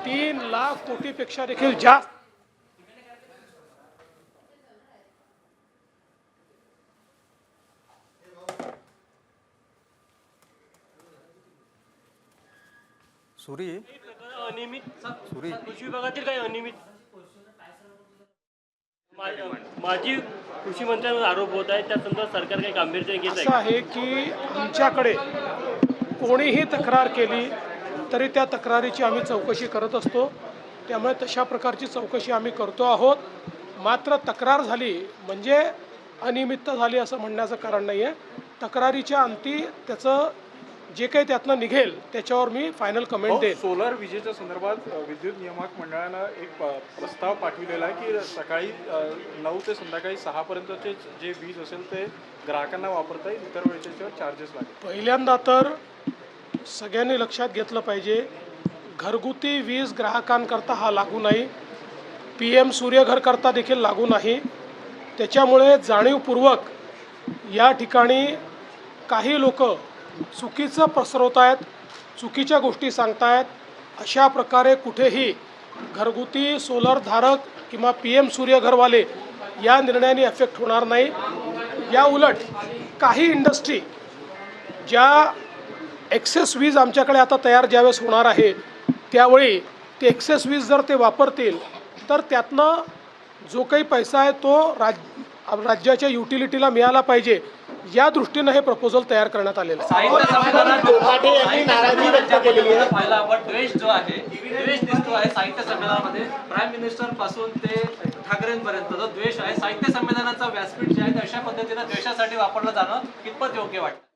3 लाख कोटीपेक्षा देखील जास्त सुरी अनियमित सुरी कृषी विभागातील काही अनियमित माजी कृषी मंत्र्यांवर आरोप होत आहे, त्या संदर्भात सरकार काही गांभीर्याने घेत असं आहे की आमच्याकडे कोणीही तक्रार केली तरी त्या तक्रारीची आम्ही चौकशी करत असतो. त्यामुळे तशा प्रकारची चौकशी आम्ही करतो आहोत. मात्र तक्रार झाली म्हणजे अनियमितता झाली असं म्हणण्याचं कारण नाही आहे. तक्रारीच्या अंती त्याचं जे काही त्यातनं निघेल त्याच्यावर मी फायनल कमेंट देईन. सोलर विजेच्या संदर्भात विद्युत नियामक मंडळानं एक प्रस्ताव पाठविलेला आहे की सकाळी 9 ते संध्याकाळी 6 पर्यंतचे जे वीज असेल ते ग्राहकांना वापरता येईल, इतर वेळेच्या चार्जेस लागेल. पहिल्यांदा तर सगळ्यांनी लक्षात घेतलं पाहिजे, घरगुती वीज ग्राहकांकरता हा लागू नाही, PM सूर्यघर करता देखील लागू नाही. त्याच्यामुळे जाणीवपूर्वक या ठिकाणी काही लोक चुकीचं पसरवत आहेत, चुकीच्या गोष्टी सांगतायत. अशा प्रकारे कुठेही घरगुती सोलर धारक किंवा PM सूर्यघरवाले या निर्णयाने अफेक्ट होणार नाही. या उलट काही इंडस्ट्री ज्या एक्सेस वीज आमच्याकडे आता तयार ज्यावेळेस होणार आहे त्यावेळी ते एक्सेस वीज जर ते वापरतील तर त्यातनं जो काही पैसा आहे तो राज्याच्या युटिलिटीला मिळाला पाहिजे, या दृष्टीनं हे प्रपोजल तयार करण्यात आलेलं आहे. द्वेष जो आहे, द्वेष दिसतो आहे साहित्य संमेलनामध्ये. प्राईम मिनिस्टर पासून ते ठाकरेंपर्यंत जो द्वेष आहे, साहित्य संमेलनाचा व्यासपीठ जे आहे अशा पद्धतीनं द्वेषासाठी वापरलं जाणं कितपत योग्य वाटतं?